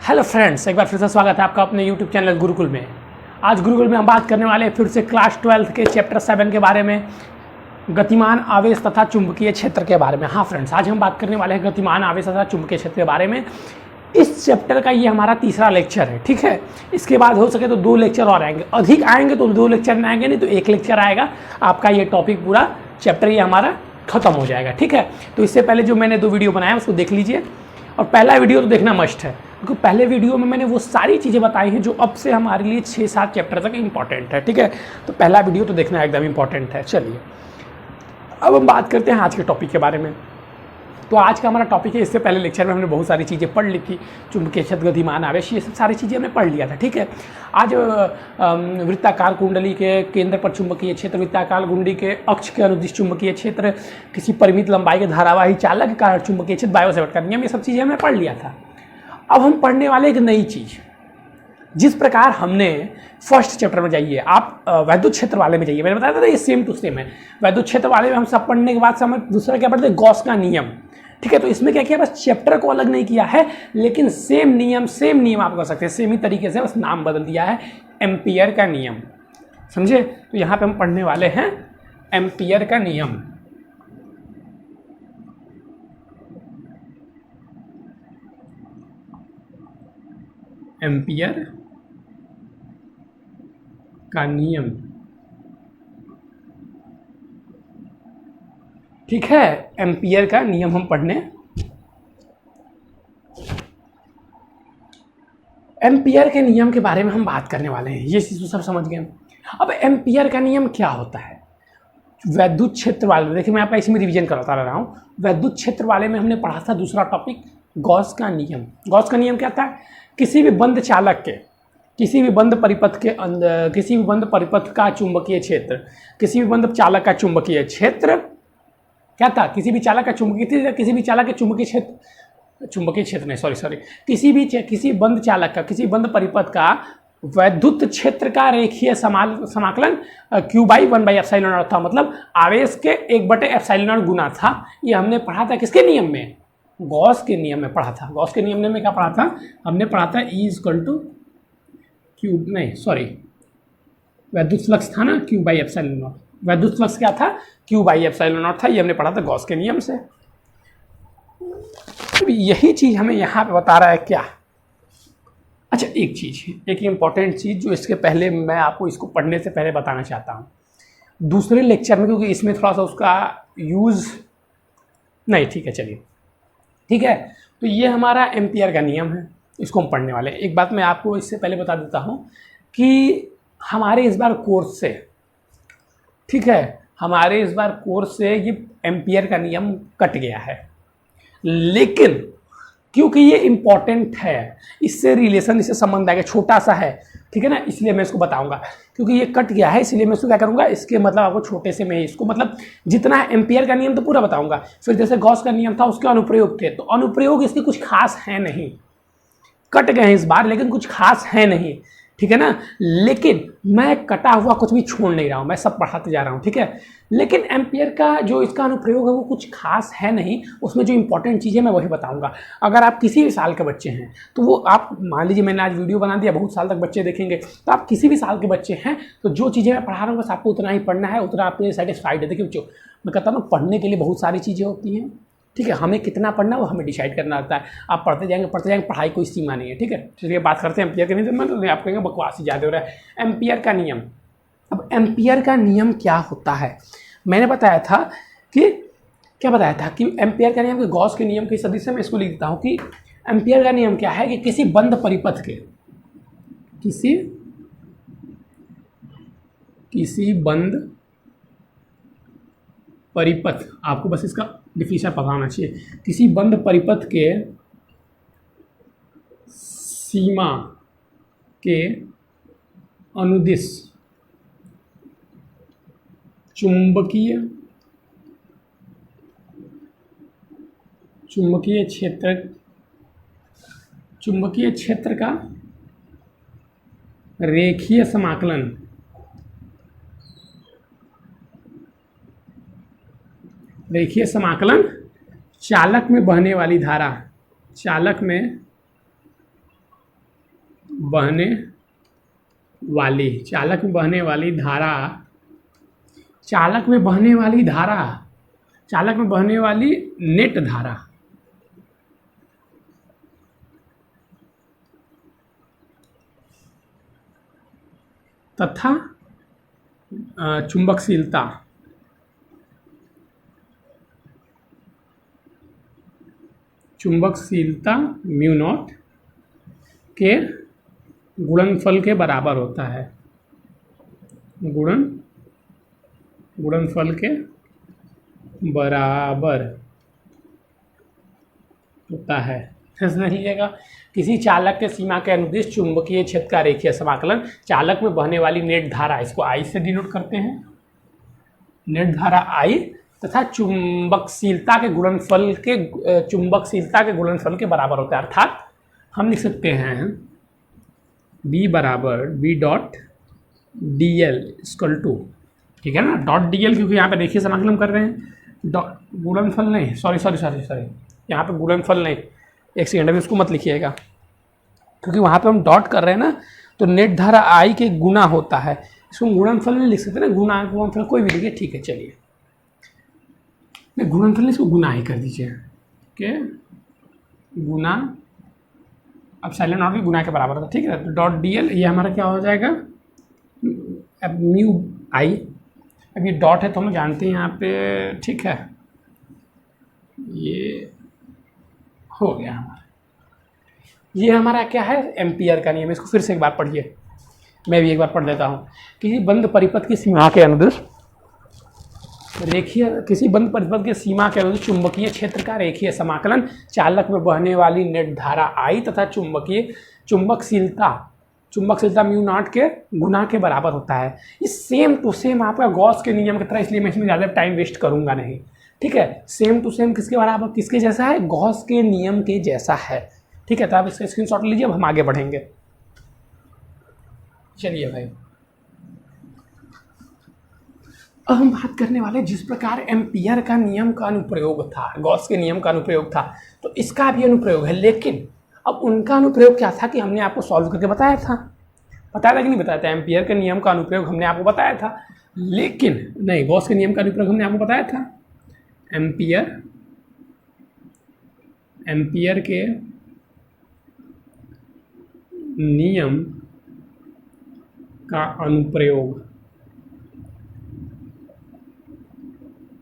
Hello friends, एक बार फिर से स्वागत है आपका अपने यूट्यूब चैनल गुरुकुल में। आज गुरुकुल में हम बात करने वाले हैं फिर से क्लास 12 के चैप्टर 7 के बारे में, गतिमान आवेश तथा चुंबकीय क्षेत्र के बारे में। हाँ फ्रेंड्स, आज हम बात करने वाले हैं गतिमान आवेश तथा चुंबकीय क्षेत्र के बारे में। इस चैप्टर का ये हमारा तीसरा लेक्चर है, ठीक है। इसके बाद हो सके तो 2 लेक्चर और आएंगे, अधिक आएंगे तो 2 लेक्चर नहीं आएंगे, नहीं तो 1 लेक्चर आएगा। आपका ये टॉपिक पूरा चैप्टर ये हमारा खत्म हो जाएगा, ठीक है। तो इससे पहले जो मैंने 2 वीडियो बनाया उसको देख लीजिए, और पहला वीडियो तो देखना मस्ट है, क्योंकि पहले वीडियो में मैंने वो सारी चीज़ें बताई हैं जो अब से हमारे लिए 6-7 चैप्टर तक इंपॉर्टेंट है, ठीक है। तो पहला वीडियो तो देखना एकदम इंपॉर्टेंट है। चलिए अब हम बात करते हैं आज के टॉपिक के बारे में। तो आज का हमारा टॉपिक है, इससे पहले लेक्चर में हमने बहुत सारी चीज़ें पढ़ ली थी, चुंबकीय क्षेत्र, गतिमान आवेश, ये सब सारी चीज़ें हमने पढ़ लिया था, ठीक है। आज वृत्ताकार कुंडली के केंद्र पर चुंबकीय क्षेत्र, वृत्ताकार कुंडली के अक्ष के अनुदिश चुंबकीय क्षेत्र, किसी परिमित लंबाई के धारावाही चालक के कारण चुंबकीय क्षेत्र, बायो-सैवर्ट का नियम, ये सब चीज़ें हमने पढ़ लिया था। अब हम पढ़ने वाले एक नई चीज़, जिस प्रकार हमने फर्स्ट चैप्टर में जाइए, आप वैद्युत क्षेत्र वाले में जाइए, मैंने बताया था ये सेम टू सेम है। वैद्युत क्षेत्र वाले में हम सब पढ़ने के बाद हमें दूसरा क्या पढ़ते हैं, गॉस का नियम, ठीक है। तो इसमें क्या किया, बस चैप्टर को अलग नहीं किया है, लेकिन सेम नियम आप कर सकते हैं, सेम ही तरीके से, बस नाम बदल दिया है, एम्पियर का नियम, समझे। तो यहाँ पे हम पढ़ने वाले हैं एम्पियर का नियम। एम्पियर का नियम, ठीक है। एम्पियर का नियम हम पढ़ने, एम्पियर के नियम के बारे में हम बात करने वाले हैं, ये चीज़ तो सब समझ गए। अब एम्पियर का नियम क्या होता है वैद्युत क्षेत्र वाले में, देखिए मैं आपका इसमें रिवीजन करता रहा हूँ। वैद्युत क्षेत्र वाले में हमने पढ़ा था दूसरा टॉपिक, गॉस का नियम। गॉस का नियम क्या था, किसी भी बंद चालक के, किसी भी बंद परिपथ के अंदर, किसी भी बंद परिपथ का चुंबकीय क्षेत्र, किसी भी बंद चालक का चुंबकीय क्षेत्र क्या था, किसी भी चालक का चुंबकीय, किसी भी चालक के चुंबकीय क्षेत्र, चुंबकीय क्षेत्र नहीं, सॉरी, किसी बंद चालक का, किसी बंद परिपथ का वैद्युत क्षेत्र का रेखीय समाकलन Q/1/ε0 था, मतलब आवेश के 1/ε0 गुना था। ये हमने पढ़ा था किसके नियम में, गॉस के नियम में पढ़ा था। गॉस के नियम में क्या पढ़ा था, हमने पढ़ा था वैद्युत फ्लक्स था ना, Q/ε0। वैद्युत फ्लक्स क्या था, Q/ε0 था, ये हमने पढ़ा था गॉस के नियम से। अब यही चीज़ हमें यहाँ पे बता रहा है क्या। अच्छा, एक चीज़, एक इम्पॉर्टेंट चीज़ जो इसके पहले मैं आपको इसको पढ़ने से पहले बताना चाहता हूँ, दूसरे लेक्चर में, क्योंकि इसमें थोड़ा सा उसका यूज़ नहीं, ठीक है, चलिए ठीक है। तो ये हमारा एम्पियर का नियम है, इसको हम पढ़ने वाले हैं। एक बात मैं आपको इससे पहले बता देता हूँ कि हमारे इस बार कोर्स से, ठीक है, हमारे इस बार कोर्स से ये एम्पियर का नियम कट गया है, लेकिन क्योंकि ये इम्पॉर्टेंट है, इससे रिलेशन, इससे संबंध आएगा, छोटा सा है, ठीक है ना, इसलिए मैं इसको बताऊंगा। क्योंकि ये कट गया है इसलिए मैं इसको क्या करूंगा, इसके मतलब आपको छोटे से मैं इसको मतलब जितना है एम्पियर का नियम तो पूरा बताऊंगा। फिर जैसे गॉस का नियम था, उसके अनुप्रयोग थे, तो अनुप्रयोग इसके कुछ खास है नहीं, कट गए हैं इस बार, लेकिन कुछ खास है नहीं, ठीक है ना। लेकिन मैं कटा हुआ कुछ भी छोड़ नहीं रहा हूँ, मैं सब पढ़ाते जा रहा हूँ, ठीक है। लेकिन एम्पियर का जो इसका अनुप्रयोग है वो कुछ खास है नहीं, उसमें जो इंपॉर्टेंट चीज़ें मैं वही बताऊंगा। अगर आप किसी भी साल के बच्चे हैं तो वो, आप मान लीजिए मैंने आज वीडियो बना दिया, बहुत साल तक बच्चे देखेंगे, तो आप किसी भी साल के बच्चे हैं तो जो चीज़ें मैं पढ़ा रहा हूँ बस आपको उतना ही पढ़ना है, उतना आपके सेटिस्फाइड है। देखिए बच्चों, मैं कहता हूँ पढ़ने के लिए बहुत सारी चीज़ें होती हैं, ठीक है, हमें कितना पढ़ना वो हमें डिसाइड करना होता है। आप पढ़ते जाएंगे, पढ़ाई कोई सीमा नहीं है, ठीक है। चलिए बात करते हैं एम्पियर का नियम। मैं तो आप कहेंगे बकवास ही ज़्यादा हो रहा है, एम्पियर का नियम। अब एम्पियर का नियम क्या होता है, मैंने बताया था कि क्या बताया था कि एम्पियर का नियम, कि गॉस के नियम के सदस्य मैं इसको लिख देता हूँ कि एम्पियर का नियम क्या है, कि किसी बंद परिपथ के, किसी बंद परिपथ, आपको बस इसका डिफिनेशन पता होना चाहिए, किसी बंद परिपथ के सीमा के अनुदिश चुंबकीय क्षेत्र का रेखीय समाकलन चालक में बहने वाली धारा, चालक में बहने वाली, चालक में बहने वाली धारा, चालक में बहने वाली धारा, चालक में बहने वाली नेट धारा, तथा चुंबकशीलता, चुंबकशीलता म्यू नॉट के गुणनफल के बराबर होता है, गुणनफल के बराबर होता है। फिर से देख लीजिएगा, किसी चालक के सीमा के अनुदिश चुंबकीय क्षेत्र का रेखीय समाकलन, चालक में बहने वाली नेट धारा, इसको आई से डिनोट करते हैं, नेट धारा आई, तथा चुंबकशीलता के गुणनफल के बराबर होता है। अर्थात हम लिख सकते हैं B बराबर B dot d l equal to, ठीक है ना, डॉट डी एल, क्योंकि यहाँ पे रेखीय समाकलन कर रहे हैं, गुणनफल नहीं, सॉरी यहाँ पे गुणनफल नहीं, एक सेकेंड अभी उसको मत लिखिएगा, क्योंकि वहाँ पे हम डॉट कर रहे हैं ना, तो नेट धारा आई के गुना होता है, इसको गुणनफल नहीं लिख सकते ना, गुणनफल कोई भी लिखिए, ठीक है, चलिए नहीं गुणनफल नहीं, इसको गुना ही कर दीजिए, ओके, गुना, अब साइलेंट नॉट भी गुना के बराबर था, ठीक है, तो डॉट डी एल, ये हमारा क्या हो जाएगा, अब म्यू आई, अब ये डॉट है तो हम जानते हैं यहाँ पे, ठीक है, ये हो गया हमारा, ये हमारा क्या है, एम्पियर का नियम। इसको फिर से एक बार पढ़िए, मैं भी एक बार पढ़ देता हूँ। किसी बंद परिपथ की सीमा के अनुदिश चुंबकीय क्षेत्र का रेखीय समाकलन, चालक में बहने वाली नेट धारा आई तथा चुंबकशीलता म्यू नॉट के गुना के बराबर होता है। ये सेम टू सेम आपका गॉस के नियम की तरह, इसलिए मैं इसमें ज़्यादा टाइम वेस्ट करूंगा नहीं, ठीक है, सेम टू सेम किसके बराबर, किसके जैसा है, गॉस के नियम के जैसा है, ठीक है, तो आप इसका स्क्रीनशॉट लीजिए, अब हम आगे बढ़ेंगे। चलिए भाई, अब हम बात करने वाले, जिस प्रकार एम्पियर का नियम का अनुप्रयोग था, गॉस के नियम का अनुप्रयोग था, तो इसका भी अनुप्रयोग है, लेकिन अब उनका अनुप्रयोग क्या था कि हमने आपको सॉल्व करके बताया था कि नहीं बताया था, एम्पियर के नियम का अनुप्रयोग हमने आपको बताया था, लेकिन नहीं, गॉस के नियम का अनुप्रयोग हमने आपको बताया था, एम्पियर के नियम का अनुप्रयोग।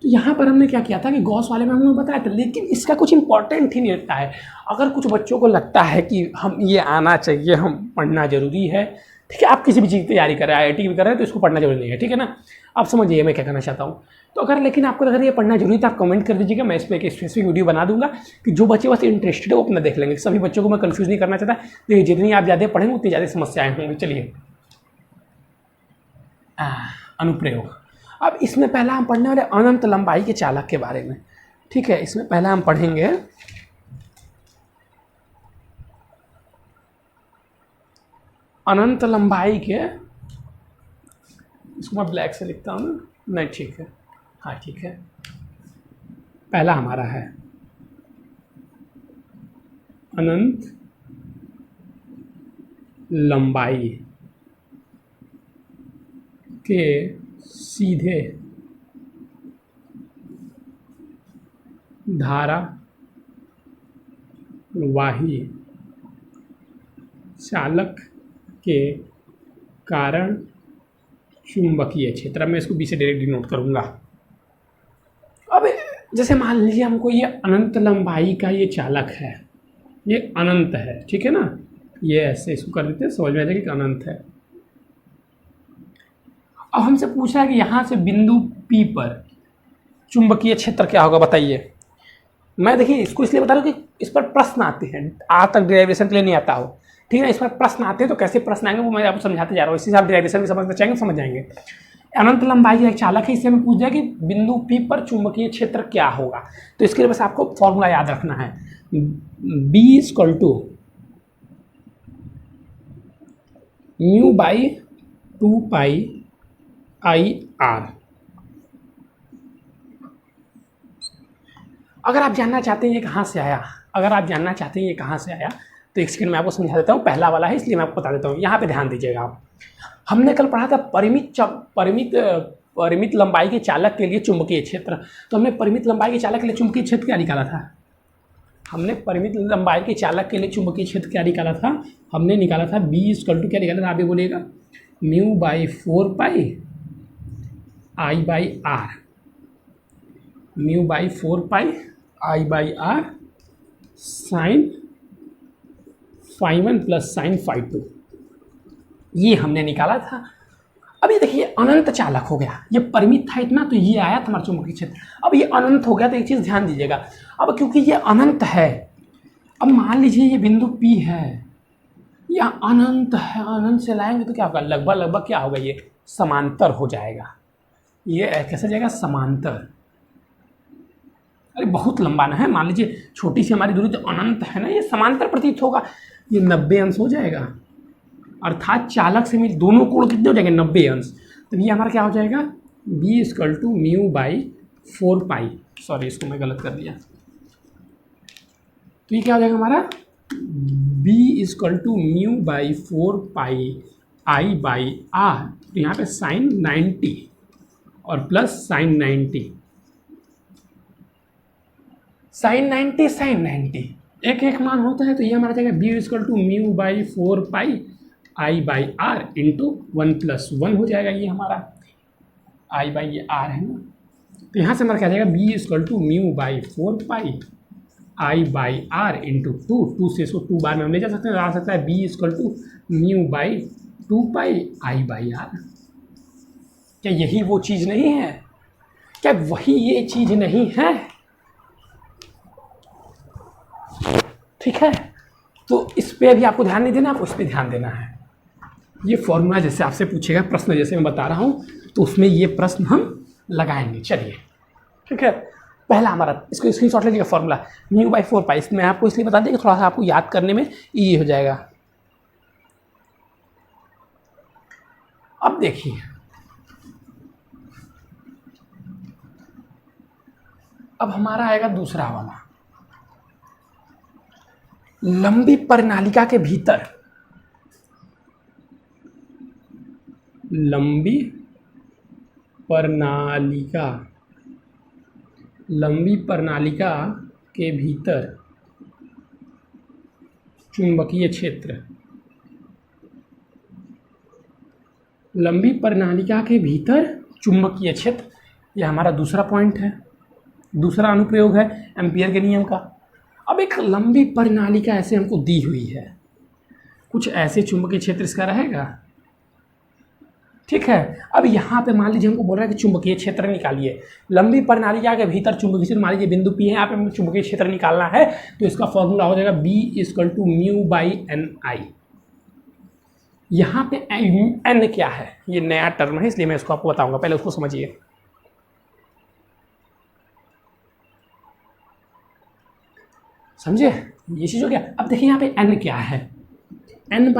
तो यहाँ पर हमने क्या किया था कि गॉस वाले में हमने बताया था, लेकिन इसका कुछ इंपॉर्टेंट ही नहीं लगता है। अगर कुछ बच्चों को लगता है कि हम ये आना चाहिए, हम पढ़ना जरूरी है, ठीक है, आप किसी भी चीज़ की तैयारी कर रहे हैं, IIT भी कर रहे हैं, तो इसको पढ़ना जरूरी नहीं है, ठीक है ना, आप समझिए मैं क्या कहना चाहता हूँ। तो अगर लेकिन आपको अगर ये पढ़ना जरूरी था, आप कमेंट कर दीजिएगा, मैं इस पर एक स्पेसिफिक वीडियो बना दूंगा कि जो बच्चे बस इंटरेस्टेड है वो अपना देख लेंगे। सभी बच्चों को मैं कंफ्यूज नहीं करना चाहता, देखिए जितनी आप ज़्यादा पढ़ेंगे उतनी ज़्यादा समस्याएं होंगी। चलिए, अनुप्रयोग। अब इसमें पहला हम पढ़ने वाले अनंत लंबाई के चालक के बारे में, ठीक है, इसमें पहला हम पढ़ेंगे अनंत लंबाई के, इसको मैं ब्लैक से लिखता हूँ ना, नहीं ठीक है, हाँ ठीक है, पहला हमारा है अनंत लंबाई के सीधे धारा वाही चालक के कारण चुंबकीय क्षेत्र, मैं इसको बी से डायरेक्ट डिनोट करूंगा। अब जैसे मान लीजिए हमको ये अनंत लंबाई का ये चालक है, ये अनंत है, ठीक है ना, ये ऐसे इसको कर देते हैं, समझ में आ जाएगा कि अनंत है। अब हमसे पूछा है कि यहाँ से बिंदु P पर चुंबकीय क्षेत्र क्या होगा, बताइए। मैं देखिए इसको इसलिए बता रहा हूँ कि इस पर प्रश्न आते हैं, आज तक डेरिवेशन के लिए नहीं आता हो, ठीक है ना, इस पर प्रश्न आते हैं, तो कैसे प्रश्न आएंगे वो मैं आपको समझाते जा रहा हूँ, इसी से आप डेरिवेशन भी समझना चाहेंगे, समझ जाएंगे। अनंत लंबाई का एक चालक है, इससे हमें पूछ दिया कि बिंदु P पर चुंबकीय क्षेत्र क्या होगा, तो इसके लिए बस आपको फॉर्मूला याद रखना है, B equal to mu by 2 pi IR। अगर आप जानना चाहते हैं ये कहाँ से आया, तो एक सेकंड मैं आपको समझा देता हूँ, पहला वाला है इसलिए मैं आपको बता देता हूँ। यहाँ पे ध्यान दीजिएगा आप, हमने कल पढ़ा था परिमित लंबाई के चालक के लिए चुंबकीय क्षेत्र। तो हमने परिमित लंबाई के चालक के लिए चुंबकीय क्षेत्र क्या निकाला था? हमने परिमित लंबाई के चालक के लिए चुंबकीय क्षेत्र क्या निकाला था? हमने निकाला था B = क्या निकाला था? आप भी बोलिएगा, μ/4π I/r, μ/4π I/r sin φ1 + sin φ2, ये हमने निकाला था। अब ये देखिए अनंत चालक हो गया, ये परिमित था इतना तो ये आया था हमारा चुंबकीय क्षेत्र। अब ये अनंत हो गया तो एक चीज़ ध्यान दीजिएगा, अब क्योंकि ये अनंत है, अब मान लीजिए ये बिंदु P है, यह अनंत है, अनंत से लाएंगे तो क्या होगा? लगभग क्या होगा? ये समांतर हो जाएगा। ये कैसे जाएगा? समांतर। अरे बहुत लंबा ना है, मान लीजिए छोटी सी हमारी दूरी तो अनंत है ना, ये समांतर प्रतीत होगा, ये 90 अंश हो जाएगा, अर्थात चालक से मेरी दोनों कोण कितने हो जाएंगे? 90 अंश। तो ये हमारा क्या हो जाएगा? B = μ/4π, सॉरी इसको मैं गलत कर दिया, तो ये क्या हो जाएगा हमारा? B = μ/4π I/r, तो यहाँ पे sin 90 और प्लस sin 90, sin 90 एक एक मान होता है, तो ये हमारा जाएगा B = μ/4π I/r इंटू 1 + 1 हो जाएगा, ये हमारा I/r है ना। तो यहाँ से हमारा क्या जाएगा? B = μ/4π I/r इंटू 2 से इसको 2 बार में हम ले जा सकते हैं, आ सकता है B = μ/2π I/r। क्या यही वो चीज़ नहीं है? क्या वही ये चीज़ नहीं है? ठीक है, तो इस पे भी आपको ध्यान नहीं देना, आपको इस पे ध्यान देना है। ये फॉर्मूला जैसे आपसे पूछेगा प्रश्न, जैसे मैं बता रहा हूँ, तो उसमें ये प्रश्न हम लगाएंगे। चलिए ठीक है, पहला हमारा, इसको स्क्रीनशॉट लीजिएगा, फॉर्मूला μ/4π। इसमें आपको इसलिए बता दें कि थोड़ा सा आपको याद करने में ईजी हो जाएगा। अब देखिए, अब हमारा आएगा दूसरा वाला, लंबी प्रणालिका के भीतर, लंबी प्रणालिका के भीतर चुंबकीय क्षेत्र, लंबी प्रणालिका के भीतर चुंबकीय क्षेत्र, यह हमारा दूसरा पॉइंट है, दूसरा अनुप्रयोग है एम्पियर के नियम का। अब एक लंबी प्रणालिका ऐसे हमको दी हुई है, कुछ ऐसे चुंबकीय क्षेत्र इसका रहेगा, ठीक है। अब यहाँ पे मान लीजिए हमको बोल रहा है कि चुंबकीय क्षेत्र निकालिए, लंबी प्रणालिका के भीतर चुंबकीय क्षेत्र, मान लीजिए बिंदु P है, यहाँ पे चुंबकीय क्षेत्र निकालना है, तो इसका फॉर्मूला हो जाएगा B = μ/ni। यहाँ पे n क्या है? ये नया टर्म है, इसलिए मैं इसको आपको बताऊंगा, पहले उसको समझिए। समझे ये चीज़ हो गया। अब देखिए यहाँ पे n क्या है? n =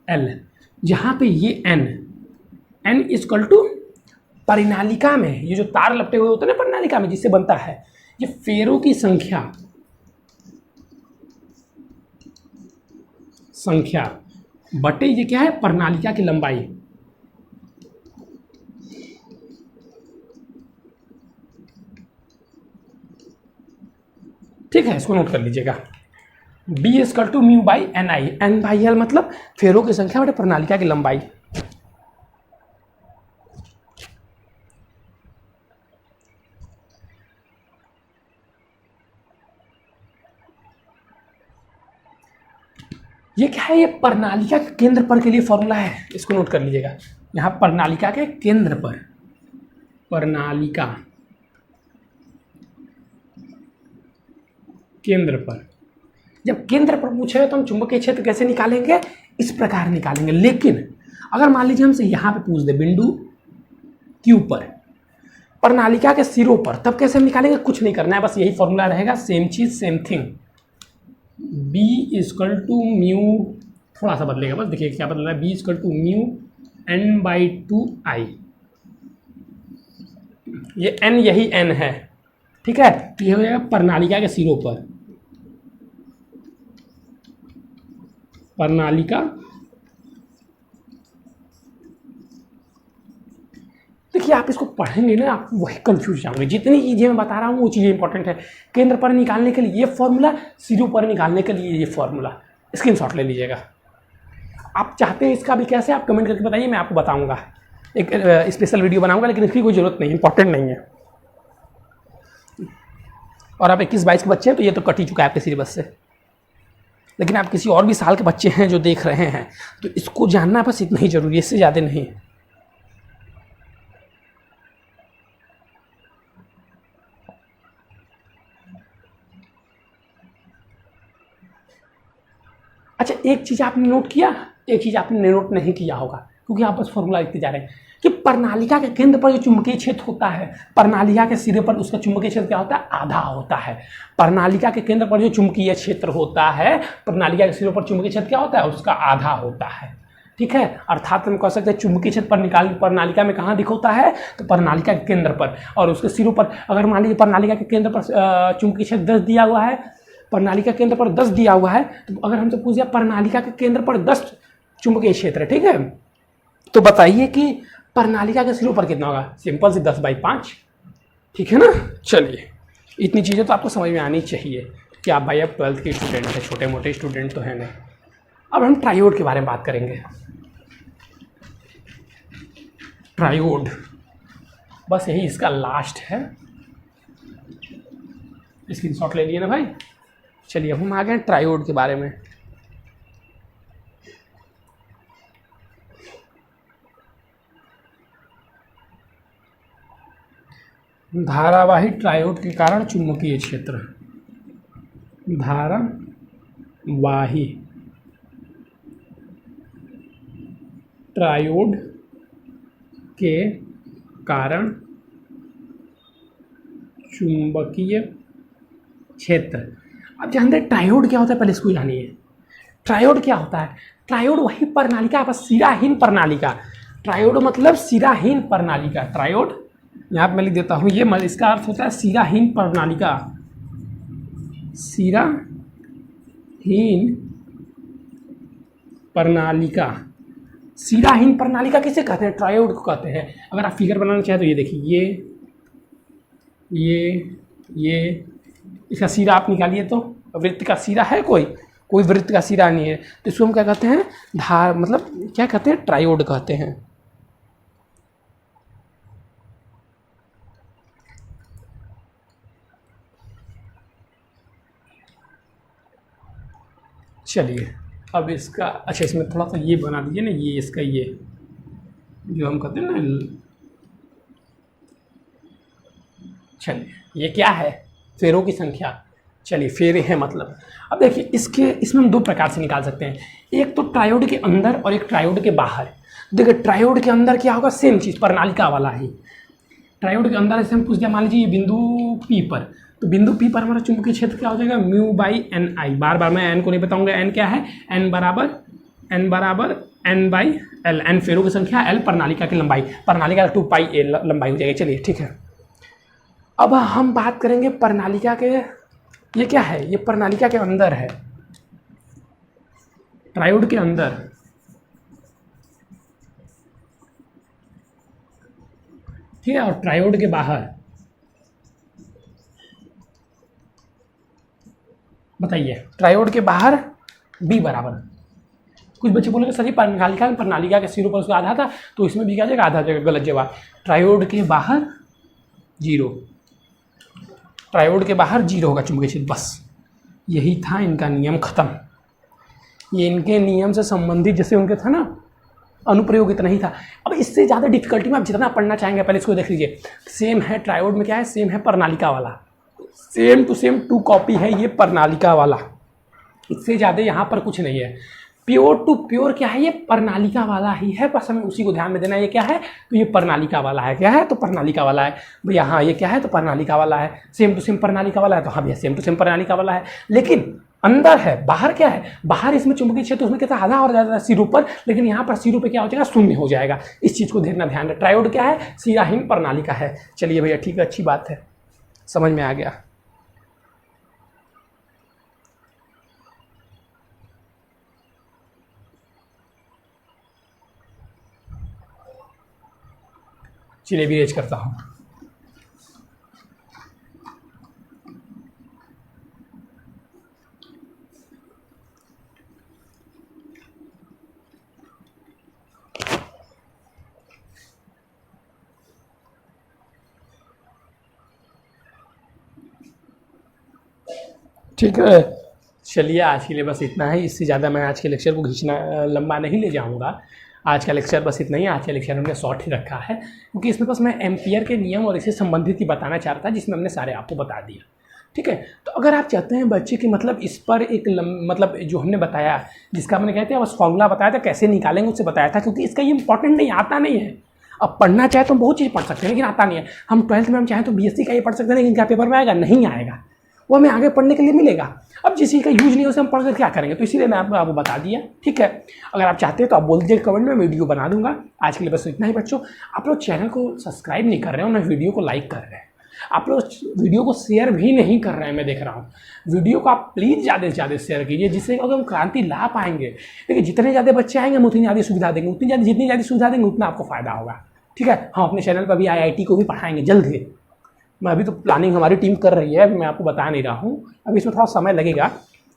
n/l, जहाँ पे ये n = परिनालिका में, ये जो तार लपटे हुए होते हैं ना परिनालिका में, जिससे बनता है ये फेरों की संख्या बटे ये क्या है? प्रणालिका की लंबाई। ठीक है, इसको नोट कर लीजिएगा। B = μ/ni, n/l मतलब फेरों की संख्या बटे प्रणालिका की लंबाई। ये क्या है? ये प्रणालिका के केंद्र पर के लिए फॉर्मूला है, इसको नोट कर लीजिएगा। यहाँ प्रणालिका के केंद्र पर, प्रणालिका केंद्र पर, जब केंद्र पर पूछे तो हम चुंबकीय क्षेत्र कैसे निकालेंगे? इस प्रकार निकालेंगे। लेकिन अगर मान लीजिए हमसे यहाँ पे पूछ दे बिंदु Q पर, प्रणालिका के सिरों पर, तब कैसे हम निकालेंगे? कुछ नहीं करना है, बस यही फॉर्मूला रहेगा, सेम चीज सेम थिंग। B = μ, थोड़ा सा बदलेगा बस, देखिए क्या बदल रहा है। B = μn/2i, ये n यही n है, ठीक है। तो ये हो जाएगा प्रणालिका के सिरों पर, प्रणालिका। देखिए आप इसको पढ़ेंगे ना, आप वही कंफ्यूज जाओगे। जितनी चीज़ें मैं बता रहा हूँ वो चीज़ें इंपॉर्टेंट है। केंद्र पर निकालने के लिए ये फॉर्मूला, सिरों पर निकालने के लिए ये फॉर्मूला, स्क्रीनशॉट ले लीजिएगा। आप चाहते हैं इसका भी कैसे, आप कमेंट करके बताइए, मैं आपको बताऊंगा। एक स्पेशल वीडियो बनाऊंगा, लेकिन इसकी कोई ज़रूरत नहीं, इंपॉर्टेंट नहीं है। और आप 21-22 के बच्चे हैं तो ये तो कट ही चुका है आपके सिलेबस से। लेकिन आप किसी और भी साल के बच्चे हैं जो देख रहे हैं तो इसको जानना बस इतना ही जरूरी है, इससे ज़्यादा नहीं। अच्छा, एक चीज़ आपने नोट किया, एक चीज़ आपने नोट नहीं किया होगा, क्योंकि आप बस फॉर्मूला लिखते जा रहे हैं कि प्रणालिका के केंद्र पर जो चुंबकीय क्षेत्र होता है, प्रणालिका के सिरे पर उसका चुंबकीय क्षेत्र क्या होता है, आधा होता है। प्रणालिका के केंद्र पर जो चुंबकीय क्षेत्र होता है, प्रणालिका के सिरे पर चुंबकीय क्षेत्र क्या होता है, उसका आधा होता है। ठीक है, अर्थात हम कह सकते हैं चुंबकीय क्षेत्र पर प्रणालिका में कहाँ दिखता है, तो प्रणालिका के केंद्र पर। और उसके सिरों पर अगर मान लीजिए प्रणालिका के केंद्र पर चुंबकीय क्षेत्र 10 दिया हुआ है, प्रणालिका के केंद्र पर 10 दिया हुआ है, तो अगर हमसे पूछ दिया प्रणालिका के केंद्र पर 10 चुंबकीय क्षेत्र है, ठीक है, तो बताइए कि प्रणालिका के सिरों पर कितना होगा। सिंपल से 10/5, ठीक है ना। चलिए, इतनी चीज़ें तो आपको समझ में आनी चाहिए कि आप भाई अब 12th के स्टूडेंट हैं, छोटे मोटे स्टूडेंट तो हैं नहीं। अब हम ट्रायोड के बारे में बात करेंगे। ट्रायोड बस यही इसका लास्ट है। स्क्रीनशॉट ले लिए ना भाई। चलिए अब हम आ गए ट्रायोड के बारे में। धारावाही ट्रायोड के कारण चुंबकीय क्षेत्र, धारावाही ट्रायोड के कारण चुंबकीय क्षेत्र। अब जानते हैं ट्रायोड क्या होता है, पहले इसको जानिए। ट्रायोड क्या होता है, ट्रायोड वही प्रणालिका, बस सिराहीन प्रणालिका। ट्रायोड मतलब सिराहीन प्रणालिका। ट्रायोड यहाँ पर मैं लिख देता हूँ, ये इसका अर्थ होता है सिराहीन प्रणालिका। सिराहीन प्रणालिका। सिराहीन प्रणालिका किसे कहते हैं, ट्रायोड को कहते हैं। अगर आप फिगर बनाना चाहें तो ये देखिए, ये इसका सिरा आप निकालिए तो वृत्त का सिरा है, कोई वृत्त का सिरा नहीं है, तो इसको हम क्या कहते हैं, मतलब क्या कहते हैं, ट्रायोड कहते हैं। चलिए अब इसका, अच्छा इसमें थोड़ा सा ये बना दीजिए ना, ये इसका ये जो हम कहते हैं ना, चलिए ये क्या है, फेरों की संख्या। चलिए फेरे हैं मतलब। अब देखिए इसमें हम दो प्रकार से निकाल सकते हैं, एक तो ट्रायोड के अंदर और एक ट्रायोड के बाहर। देखिए ट्रायोड के अंदर क्या होगा, सेम चीज़ प्रणालिका वाला ही। ट्रायोड के अंदर ऐसे हम पूछ दिया, मान लीजिए ये बिंदु पी पर, तो बिंदु पी पर हमारा चुंबकीय क्षेत्र क्या हो जाएगा, μ/Ni। बार बार मैं n को नहीं बताऊंगा, n क्या है, n बराबर n/L। n फेरों की संख्या, L प्रणालिका की लंबाई, प्रणालिका 2πa लंबाई हो जाएगी। चलिए ठीक है, अब हम बात करेंगे प्रणालिका के, ये क्या है, ये प्रणालिका के अंदर है, ट्रायोड के अंदर। ठीक है, और ट्रायोड के बाहर। बताइए ट्रायोड के बाहर b बराबर, कुछ बच्चे बोलेंगे सर प्रणालिका के सिरों पर उसका आधा था, तो इसमें भी क्या जाएगा, आधा जाएगा। गलत जवाब। ट्रायोड के बाहर 0, ट्रायोड के बाहर 0 होगा चुंबकीय क्षेत्र। बस यही था इनका नियम, खत्म। ये इनके नियम से संबंधित जैसे उनके था ना अनुप्रयोग, इतना ही था। अब इससे ज़्यादा डिफिकल्टी में आप जितना पढ़ना चाहेंगे, पहले इसको देख लीजिए। सेम है ट्रायोड में, क्या है, सेम है प्रणालिका वाला, सेम टू सेम 2 कॉपी है ये प्रणालिका वाला। इससे ज़्यादा यहाँ पर कुछ नहीं है। प्योर टू प्योर क्या है, ये प्रणालिका वाला ही है, बस हमें उसी को ध्यान में देना है। ये क्या है, तो ये प्रणालिका वाला है। क्या है, तो प्रणालिका वाला है भैया। हाँ ये क्या है, तो प्रणालिका वाला है। सेम टू सेम प्रणालिका वाला है, तो हाँ भैया सेम टू सेम प्रणालिका वाला है। लेकिन अंदर है, बाहर क्या है, बाहर इसमें चुंबकीय क्षेत्र उसमें कहता है आधा और ज़्यादा सिरों पर, लेकिन यहाँ पर सिरों पे क्या हो जाएगा, शून्य हो जाएगा। इस चीज़ को देखना ध्यान है। ट्रायोड क्या है, सिराहीन प्रणालिका है। चलिए भैया ठीक है, अच्छी बात है, समझ में आ गया। चलिए भी रेज करता हूँ। ठीक है, चलिए आज के लिए बस इतना ही। इससे ज़्यादा मैं आज के लेक्चर को खींचना लंबा नहीं ले जाऊँगा। आज का लेक्चर बस इतना ही। आज का लेक्चर हमने शॉर्ट ही रखा है क्योंकि इसमें बस मैं एम्पियर के नियम और इससे संबंधित ही बताना चाह रहा था, जिसमें हमने सारे आपको बता दिया। ठीक है, तो अगर आप चाहते हैं बच्चे की मतलब इस पर एक मतलब जो हमने बताया, जिसका हमने कहते हैं बस फॉर्मूला बताया था कैसे निकालेंगे, उससे बताया था, क्योंकि इसका ये इंपॉर्टेंट नहीं, आता नहीं है। अब पढ़ना चाहे तो बहुत चीज़ पढ़ सकते हैं, लेकिन आता नहीं है। हम 12th में हम चाहें तो BSc का ये पढ़ सकते हैं, लेकिन क्या पेपर में आएगा? नहीं आएगा। वो हमें आगे पढ़ने के लिए मिलेगा। अब जिस चीज़ का यूज नहीं है उसे हम पढ़ कर क्या करेंगे? तो इसीलिए मैं आपको बता दिया। ठीक है, अगर आप चाहते हैं तो आप बोल दीजिए कमेंट में, वीडियो बना दूंगा। आज के लिए बस इतना ही बच्चों। आप लोग चैनल को सब्सक्राइब नहीं कर रहे हो ना, वीडियो को लाइक कर रहे हैं। आप लोग वीडियो को शेयर भी नहीं कर रहे हैं, मैं देख रहा हूँ। वीडियो को आप प्लीज़ ज़्यादा से ज़्यादा शेयर कीजिए, जिससे अगर हम क्रांति ला पाएंगे। देखिए जितने ज़्यादा बच्चे आएंगे हम उतनी ज़्यादा सुविधा देंगे, जितनी ज़्यादा सुविधा देंगे उतना आपको फ़ायदा होगा। ठीक है, हम अपने चैनल पर भी IIT को भी पढ़ाएंगे जल्द ही। मैं अभी तो प्लानिंग हमारी टीम कर रही है, मैं आपको बता नहीं रहा हूँ, अभी इसमें थोड़ा समय लगेगा,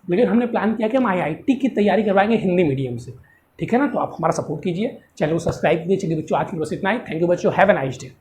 लेकिन हमने प्लान किया कि हम IIT की तैयारी करवाएंगे हिंदी मीडियम से। ठीक है ना, तो आप हमारा सपोर्ट कीजिए, चैनल को सब्सक्राइब कीजिए। चलिए बच्चों आज के लिए बस इतना ही। थैंक यू बच्चों, हैव ए नाइस डे।